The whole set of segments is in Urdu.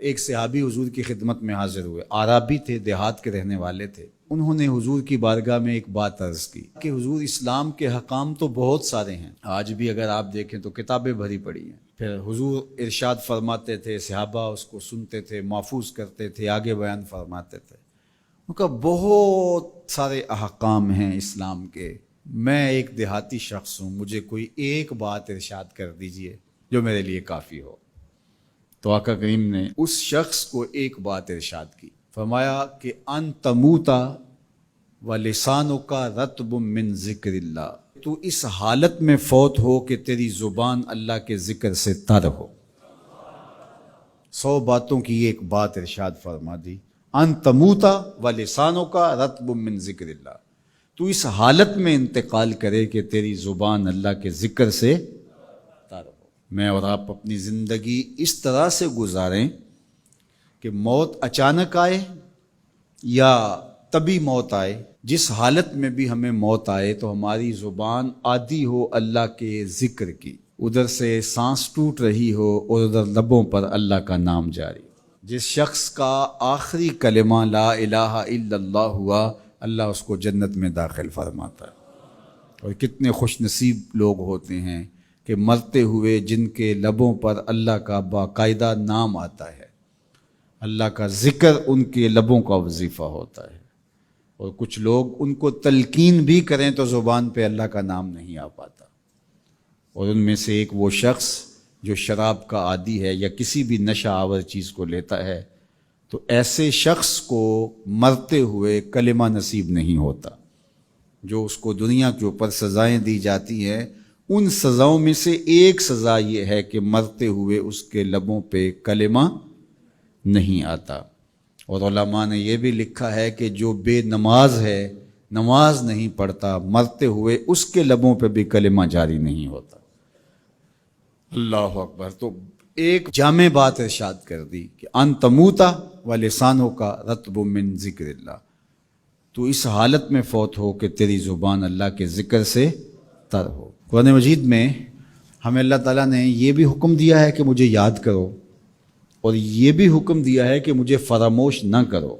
ایک صحابی حضور کی خدمت میں حاضر ہوئے، عرابی تھے، دیہات کے رہنے والے تھے۔ انہوں نے حضور کی بارگاہ میں ایک بات عرض کی کہ حضور، اسلام کے حکام تو بہت سارے ہیں، آج بھی اگر آپ دیکھیں تو کتابیں بھری پڑی ہیں۔ پھر حضور ارشاد فرماتے تھے، صحابہ اس کو سنتے تھے، محفوظ کرتے تھے، آگے بیان فرماتے تھے۔ ان کا بہت سارے احکام ہیں اسلام کے، میں ایک دیہاتی شخص ہوں، مجھے کوئی ایک بات ارشاد کر دیجئے جو میرے لیے کافی ہو۔ تو آقا کریم نے اس شخص کو ایک بات ارشاد کی، فرمایا کہ ان تموتا ولسانک رطب من ذکر اللہ، تو اس حالت میں فوت ہو کہ تیری زبان اللہ کے ذکر سے تر ہو۔ 100 باتوں کی ایک بات ارشاد فرما دی، ان تموتا ولسانک رطب من ذکر اللہ، تو اس حالت میں انتقال کرے کہ تیری زبان اللہ کے ذکر سے تر ہو۔ میں اور آپ اپنی زندگی اس طرح سے گزاریں کہ موت اچانک آئے یا طبی موت آئے، جس حالت میں بھی ہمیں موت آئے تو ہماری زبان عادی ہو اللہ کے ذکر کی، ادھر سے سانس ٹوٹ رہی ہو اور ادھر لبوں پر اللہ کا نام جاری۔ جس شخص کا آخری کلمہ لا الہ الا اللہ ہوا، اللہ اس کو جنت میں داخل فرماتا ہے۔ اور کتنے خوش نصیب لوگ ہوتے ہیں کہ مرتے ہوئے جن کے لبوں پر اللہ کا باقاعدہ نام آتا ہے، اللہ کا ذکر ان کے لبوں کا وظیفہ ہوتا ہے۔ اور کچھ لوگ ان کو تلقین بھی کریں تو زبان پہ اللہ کا نام نہیں آ پاتا۔ اور ان میں سے ایک وہ شخص جو شراب کا عادی ہے یا کسی بھی نشہ آور چیز کو لیتا ہے، تو ایسے شخص کو مرتے ہوئے کلمہ نصیب نہیں ہوتا۔ جو اس کو دنیا کے اوپر سزائیں دی جاتی ہیں، ان سزاؤں میں سے ایک سزا یہ ہے کہ مرتے ہوئے اس کے لبوں پہ کلمہ نہیں آتا۔ اور علماء نے یہ بھی لکھا ہے کہ جو بے نماز ہے، نماز نہیں پڑھتا، مرتے ہوئے اس کے لبوں پہ بھی کلمہ جاری نہیں ہوتا۔ اللہ اکبر۔ تو ایک جامع بات ارشاد کر دی کہ ان تموتا ولسانک رطب من ذکر اللہ، تو اس حالت میں فوت ہو کہ تیری زبان اللہ کے ذکر سے تر ہو۔ قرآن مجید میں ہمیں اللہ تعالیٰ نے یہ بھی حکم دیا ہے کہ مجھے یاد کرو، اور یہ بھی حکم دیا ہے کہ مجھے فراموش نہ کرو۔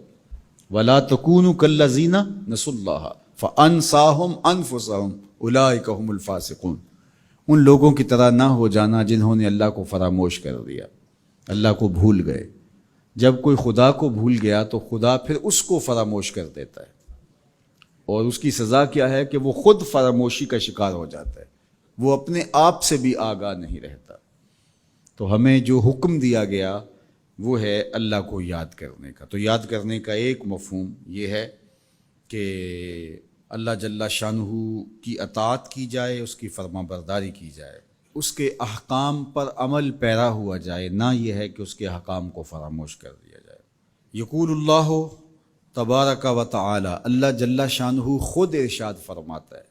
وَلَا تَكُونُوا كَالَّذِينَ نَسُوا اللَّهَ فَأَنسَاهُمْ أَنفُسَهُمْ أُولَٰئِكَ هُمُ الْفَاسِقُونَ، ان لوگوں کی طرح نہ ہو جانا جنہوں نے اللہ کو فراموش کر دیا، اللہ کو بھول گئے۔ جب کوئی خدا کو بھول گیا تو خدا پھر اس کو فراموش کر دیتا ہے، اور اس کی سزا کیا ہے کہ وہ خود فراموشی کا شکار ہو جاتا ہے، وہ اپنے آپ سے بھی آگاہ نہیں رہتا۔ تو ہمیں جو حکم دیا گیا وہ ہے اللہ کو یاد کرنے کا۔ تو یاد کرنے کا ایک مفہوم یہ ہے کہ اللہ جل شانہ کی اطاعت کی جائے، اس کی فرما برداری کی جائے، اس کے احکام پر عمل پیرا ہوا جائے، نہ یہ ہے کہ اس کے احکام کو فراموش کر دیا جائے۔ یقول اللہ تبارک و تعالی، اللہ جل شانہ خود ارشاد فرماتا ہے،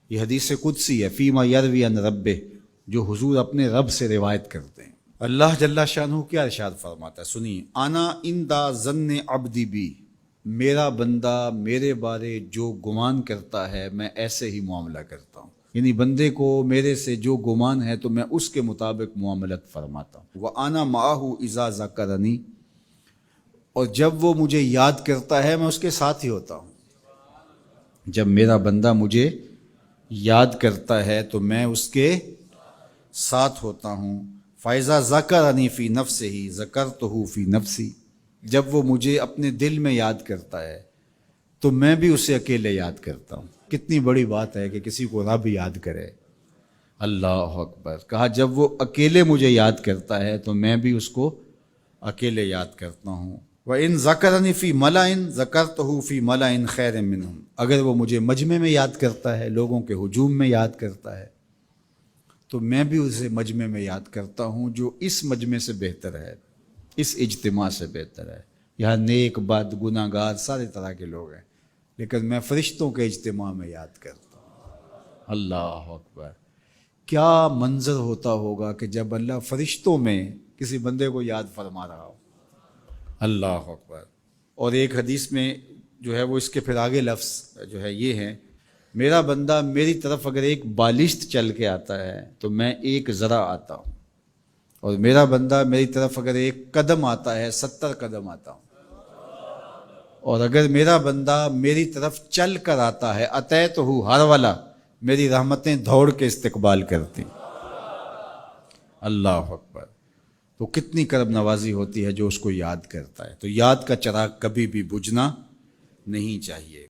یہ حدیث قدسی ہے، فیما یروی عن ربہ، جو حضور اپنے رب سے روایت کرتے ہیں۔ اللہ جل شانہ کیا ارشاد فرماتا ہے، سنیے، انا عند ظن عبدی بی، میرا بندہ میرے بارے جو گمان کرتا ہے میں ایسے ہی معاملہ کرتا ہوں، یعنی بندے کو میرے سے جو گمان ہے تو میں اس کے مطابق معاملت فرماتا ہوں۔ وَأَنَا مَعَهُ إِذَا ذَكَرَنِي، اور جب وہ مجھے یاد کرتا ہے میں اس کے ساتھ ہی ہوتا ہوں۔ جب میرا بندہ مجھے یاد کرتا ہے تو میں اس کے ساتھ ہوتا ہوں۔ فَإِذَا ذَكَرَنِي فِي نَفْسِهِ ذَكَرْتُهُ فِي نَفْسِي، جب وہ مجھے اپنے دل میں یاد کرتا ہے تو میں بھی اسے اکیلے یاد کرتا ہوں۔ کتنی بڑی بات ہے کہ کسی کو رب یاد کرے، اللہ اکبر۔ کہا جب وہ اکیلے مجھے یاد کرتا ہے تو میں بھی اس کو اکیلے یاد کرتا ہوں۔ وَإِن ذَكَرَنِي فِي مَلَئٍ ذَكَرْتُهُ فِي مَلَئٍ خَيْرٍ مِّنْهُمْ، اگر وہ مجھے مجمع میں یاد کرتا ہے، لوگوں کے ہجوم میں یاد کرتا ہے، تو میں بھی اسے مجمع میں یاد کرتا ہوں جو اس مجمع سے بہتر ہے، اس اجتماع سے بہتر ہے۔ یہاں نیک بد گناہ گار سارے طرح کے لوگ ہیں، لیکن میں فرشتوں کے اجتماع میں یاد کرتا ہوں۔ اللہ اکبر۔ کیا منظر ہوتا ہوگا کہ جب اللہ فرشتوں میں کسی بندے کو یاد فرما رہا ہو، اللہ اکبر۔ اور ایک حدیث میں جو ہے وہ اس کے پھر آگے لفظ جو ہے یہ ہے، میرا بندہ میری طرف اگر ایک بالشت چل کے آتا ہے تو میں ایک ذرا آتا ہوں، اور میرا بندہ میری طرف اگر 1 قدم آتا ہے 70 قدم آتا ہوں، اور اگر میرا بندہ میری طرف چل کر آتا ہے اتیت ہو ہر والا، میری رحمتیں دوڑ کے استقبال کرتی۔ اللہ اکبر۔ تو کتنی کرم نوازی ہوتی ہے جو اس کو یاد کرتا ہے۔ تو یاد کا چراغ کبھی بھی بجھنا نہیں چاہیے۔